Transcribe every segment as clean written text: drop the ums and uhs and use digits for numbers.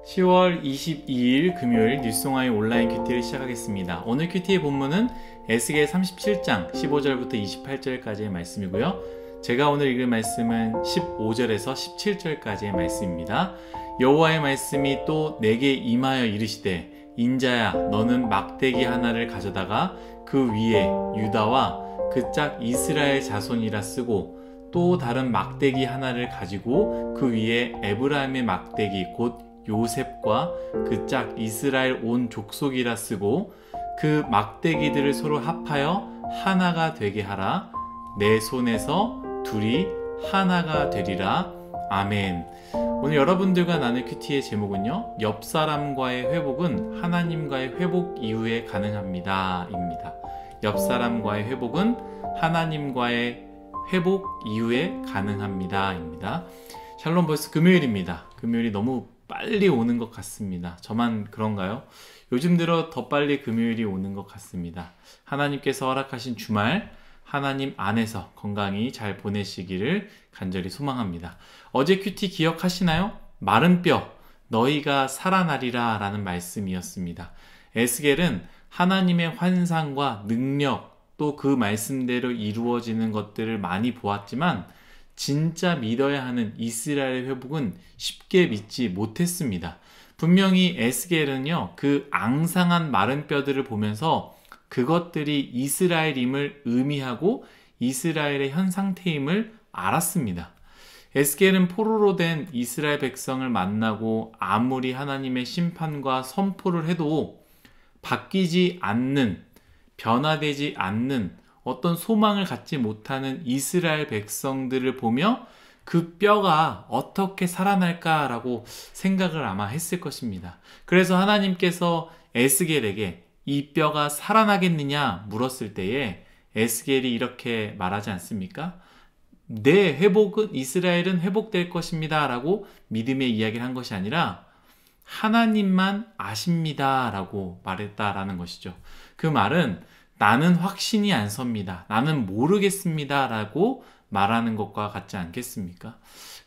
10월 22일 금요일 뉴스송아의 온라인 큐티를 시작하겠습니다. 오늘 큐티의 본문은 에스겔 37장 15절부터 28절까지의 말씀이고요. 제가 오늘 읽을 말씀은 15절에서 17절까지의 말씀입니다. 여호와의 말씀이 또 내게 임하여 이르시되 인자야 너는 막대기 하나를 가져다가 그 위에 유다와 그 짝 이스라엘 자손이라 쓰고 또 다른 막대기 하나를 가지고 그 위에 에브라임의 막대기 곧 요셉과 그 짝 이스라엘 온 족속이라 쓰고 그 막대기들을 서로 합하여 하나가 되게 하라. 내 손에서 둘이 하나가 되리라. 아멘. 오늘 여러분들과 나눌 큐티의 제목은요, 옆사람과의 회복은 하나님과의 회복 이후에 가능합니다 입니다. 옆사람과의 회복은 하나님과의 회복 이후에 가능합니다 입니다. 샬롬, 벌써 금요일입니다. 금요일이 너무 빨리 오는 것 같습니다. 저만 그런가요? 요즘 들어 더 빨리 금요일이 오는 것 같습니다. 하나님께서 허락하신 주말, 하나님 안에서 건강히 잘 보내시기를 간절히 소망합니다. 어제 큐티 기억하시나요? 마른 뼈, 너희가 살아나리라 라는 말씀이었습니다. 에스겔은 하나님의 환상과 능력, 또 그 말씀대로 이루어지는 것들을 많이 보았지만 진짜 믿어야 하는 이스라엘의 회복은 쉽게 믿지 못했습니다. 분명히 에스겔은요, 그 앙상한 마른 뼈들을 보면서 그것들이 이스라엘임을 의미하고 이스라엘의 현 상태임을 알았습니다. 에스겔은 포로로 된 이스라엘 백성을 만나고 아무리 하나님의 심판과 선포를 해도 바뀌지 않는, 변화되지 않는 어떤 소망을 갖지 못하는 이스라엘 백성들을 보며 그 뼈가 어떻게 살아날까라고 생각을 아마 했을 것입니다. 그래서 하나님께서 에스겔에게 이 뼈가 살아나겠느냐 물었을 때에 에스겔이 이렇게 말하지 않습니까? 내 회복은, 이스라엘은 회복될 것입니다 라고 믿음의 이야기를 한 것이 아니라 하나님만 아십니다 라고 말했다라는 것이죠. 그 말은 나는 확신이 안 섭니다, 나는 모르겠습니다 라고 말하는 것과 같지 않겠습니까?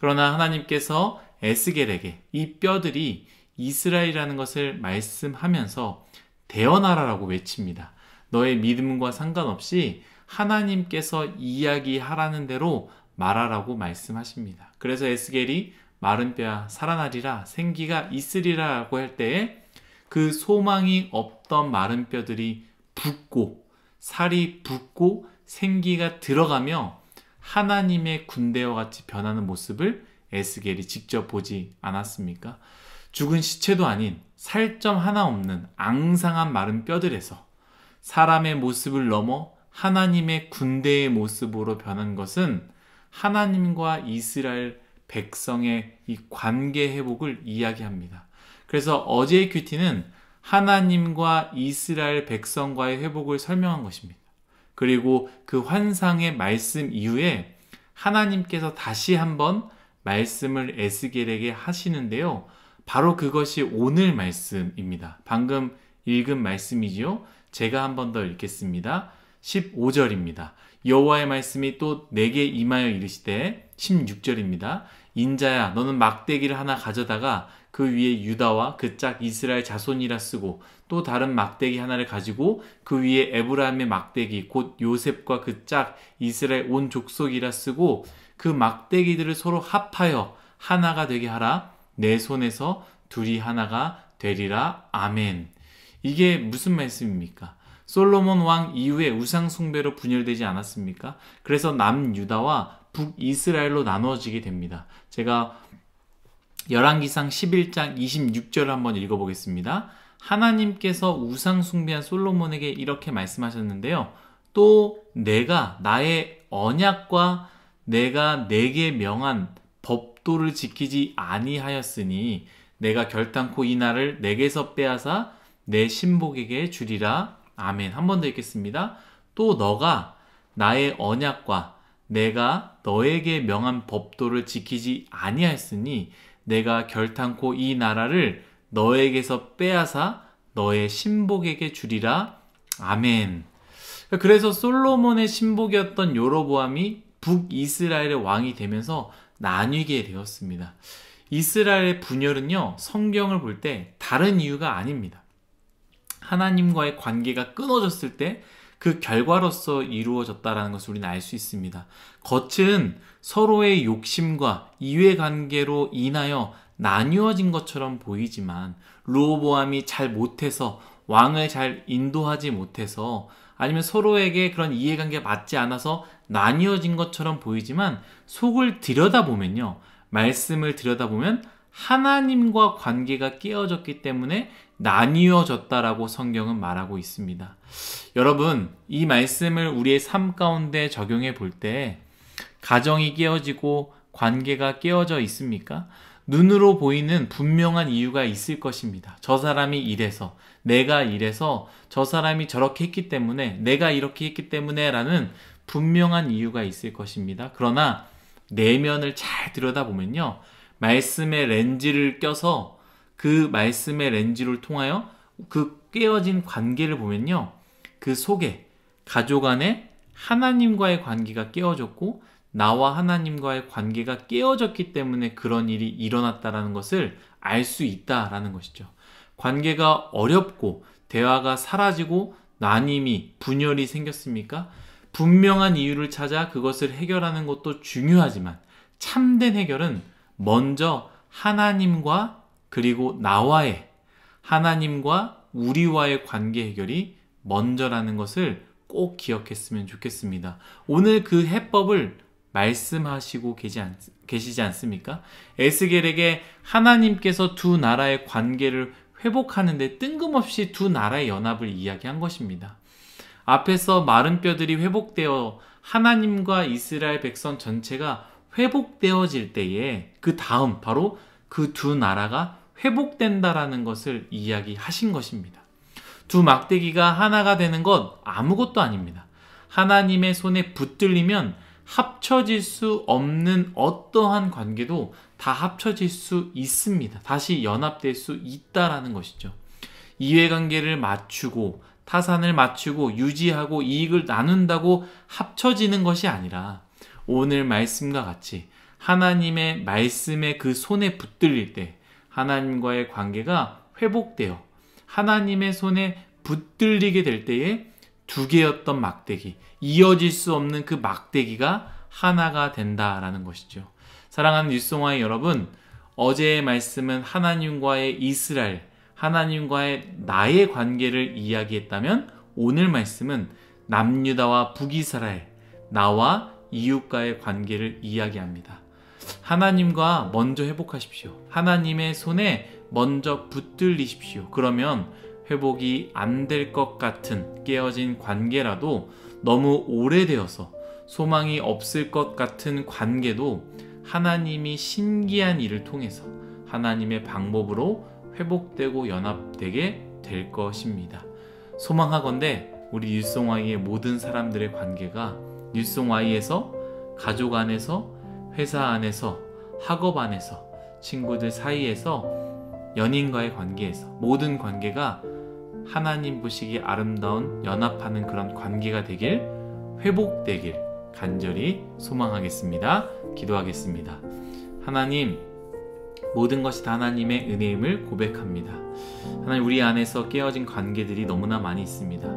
그러나 하나님께서 에스겔에게 이 뼈들이 이스라엘이라는 것을 말씀하면서 대언하라라고 외칩니다. 너의 믿음과 상관없이 하나님께서 이야기하라는 대로 말하라고 말씀하십니다. 그래서 에스겔이 마른 뼈야 살아나리라, 생기가 있으리라 라고 할 때에 그 소망이 없던 마른 뼈들이 붓고 살이 붓고 생기가 들어가며 하나님의 군대와 같이 변하는 모습을 에스겔이 직접 보지 않았습니까? 죽은 시체도 아닌 살점 하나 없는 앙상한 마른 뼈들에서 사람의 모습을 넘어 하나님의 군대의 모습으로 변한 것은 하나님과 이스라엘 백성의 이 관계 회복을 이야기합니다. 그래서 어제의 큐티는 하나님과 이스라엘 백성과의 회복을 설명한 것입니다. 그리고 그 환상의 말씀 이후에 하나님께서 다시 한번 말씀을 에스겔에게 하시는데요. 바로 그것이 오늘 말씀입니다. 방금 읽은 말씀이지요. 제가 한 번 더 읽겠습니다. 15절입니다. 여호와의 말씀이 또 내게 임하여 이르시되 16절입니다. 인자야 너는 막대기를 하나 가져다가 그 위에 유다와 그 짝 이스라엘 자손이라 쓰고 또 다른 막대기 하나를 가지고 그 위에 에브라임의 막대기 곧 요셉과 그 짝 이스라엘 온 족속이라 쓰고 그 막대기들을 서로 합하여 하나가 되게 하라. 내 손에서 둘이 하나가 되리라. 아멘. 이게 무슨 말씀입니까? 솔로몬 왕 이후에 우상 숭배로 분열되지 않았습니까? 그래서 남유다와 북이스라엘로 나누어지게 됩니다. 제가 열왕기상 11장 26절을 한번 읽어보겠습니다. 하나님께서 우상 숭배한 솔로몬에게 이렇게 말씀하셨는데요. 또 내가 나의 언약과 내가 내게 명한 법도를 지키지 아니하였으니 내가 결단코 이 날을 내게서 빼앗아 내 신복에게 주리라. 아멘. 한 번 더 읽겠습니다. 또 너가 나의 언약과 내가 너에게 명한 법도를 지키지 아니하였으니 내가 결단코 이 나라를 너에게서 빼앗아 너의 신복에게 주리라. 아멘. 그래서 솔로몬의 신복이었던 여로보암이 북이스라엘의 왕이 되면서 나뉘게 되었습니다. 이스라엘의 분열은요, 성경을 볼 때 다른 이유가 아닙니다. 하나님과의 관계가 끊어졌을 때 그 결과로서 이루어졌다는 것을 우리는 알 수 있습니다. 겉은 서로의 욕심과 이해관계로 인하여 나뉘어진 것처럼 보이지만, 르호보암이 잘 못해서, 왕을 잘 인도하지 못해서, 아니면 서로에게 그런 이해관계가 맞지 않아서 나뉘어진 것처럼 보이지만, 속을 들여다보면요, 말씀을 들여다보면 하나님과 관계가 깨어졌기 때문에 나뉘어졌다라고 성경은 말하고 있습니다. 여러분, 이 말씀을 우리의 삶 가운데 적용해 볼 때 가정이 깨어지고 관계가 깨어져 있습니까? 눈으로 보이는 분명한 이유가 있을 것입니다. 저 사람이 이래서, 내가 이래서, 저 사람이 저렇게 했기 때문에, 내가 이렇게 했기 때문에 라는 분명한 이유가 있을 것입니다. 그러나 내면을 잘 들여다보면요, 말씀의 렌즈를 껴서 그 말씀의 렌즈를 통하여 그 깨어진 관계를 보면요, 그 속에 가족 안에 하나님과의 관계가 깨어졌고, 나와 하나님과의 관계가 깨어졌기 때문에 그런 일이 일어났다는 것을 알 수 있다라는 것이죠. 관계가 어렵고 대화가 사라지고 나님이, 분열이 생겼습니까? 분명한 이유를 찾아 그것을 해결하는 것도 중요하지만, 참된 해결은 먼저 하나님과, 그리고 나와의, 하나님과 우리와의 관계 해결이 먼저라는 것을 꼭 기억했으면 좋겠습니다. 오늘 그 해법을 말씀하시고 계시지 않습니까? 에스겔에게 하나님께서 두 나라의 관계를 회복하는데 뜬금없이 두 나라의 연합을 이야기한 것입니다. 앞에서 마른 뼈들이 회복되어 하나님과 이스라엘 백성 전체가 회복되어질 때에 그 다음 바로 그 두 나라가 회복된다라는 것을 이야기하신 것입니다. 두 막대기가 하나가 되는 것 아무것도 아닙니다. 하나님의 손에 붙들리면 합쳐질 수 없는 어떠한 관계도 다 합쳐질 수 있습니다. 다시 연합될 수 있다라는 것이죠. 이해관계를 맞추고 타산을 맞추고 유지하고 이익을 나눈다고 합쳐지는 것이 아니라, 오늘 말씀과 같이 하나님의 말씀에 그 손에 붙들릴 때 하나님과의 관계가 회복되어 하나님의 손에 붙들리게 될 때에 두 개였던 막대기, 이어질 수 없는 그 막대기가 하나가 된다라는 것이죠. 사랑하는 뉴스송아의 여러분, 어제의 말씀은 하나님과의 이스라엘, 하나님과의 나의 관계를 이야기했다면, 오늘 말씀은 남유다와 북이스라엘, 나와 이웃과의 관계를 이야기합니다. 하나님과 먼저 회복하십시오. 하나님의 손에 먼저 붙들리십시오. 그러면 회복이 안 될 것 같은 깨어진 관계라도, 너무 오래되어서 소망이 없을 것 같은 관계도 하나님이 신기한 일을 통해서 하나님의 방법으로 회복되고 연합되게 될 것입니다. 소망하건대 우리 뉴스송아이의 모든 사람들의 관계가 뉴스송아이에서, 가족 안에서, 회사 안에서, 학업 안에서, 친구들 사이에서, 연인과의 관계에서, 모든 관계가 하나님 보시기에 아름다운 연합하는 그런 관계가 되길, 회복되길 간절히 소망하겠습니다. 기도하겠습니다. 하나님, 모든 것이 다 하나님의 은혜임을 고백합니다. 하나님, 우리 안에서 깨어진 관계들이 너무나 많이 있습니다.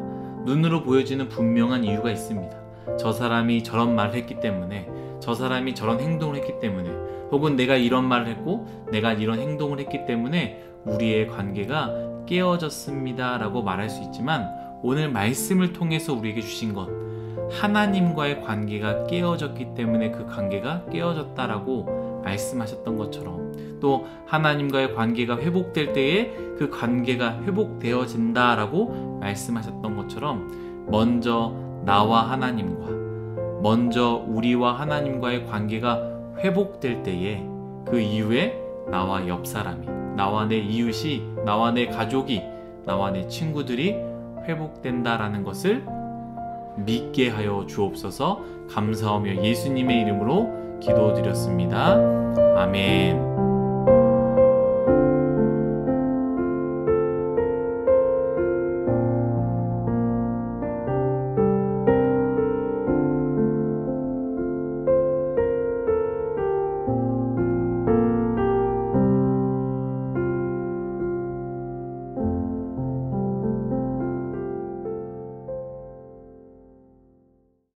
눈으로 보여지는 분명한 이유가 있습니다. 저 사람이 저런 말을 했기 때문에, 저 사람이 저런 행동을 했기 때문에, 혹은 내가 이런 말을 했고 내가 이런 행동을 했기 때문에 우리의 관계가 깨어졌습니다 라고 말할 수 있지만, 오늘 말씀을 통해서 우리에게 주신 것, 하나님과의 관계가 깨어졌기 때문에 그 관계가 깨어졌다라고 말씀하셨던 것처럼, 또 하나님과의 관계가 회복될 때에 그 관계가 회복되어진다라고 말씀하셨던 것처럼, 먼저 나와 하나님과, 먼저 우리와 하나님과의 관계가 회복될 때에 그 이후에 나와 옆 사람이, 나와 내 이웃이, 나와 내 가족이, 나와 내 친구들이 회복된다라는 것을 믿게 하여 주옵소서. 감사하며 예수님의 이름으로 기도드렸습니다. 아멘.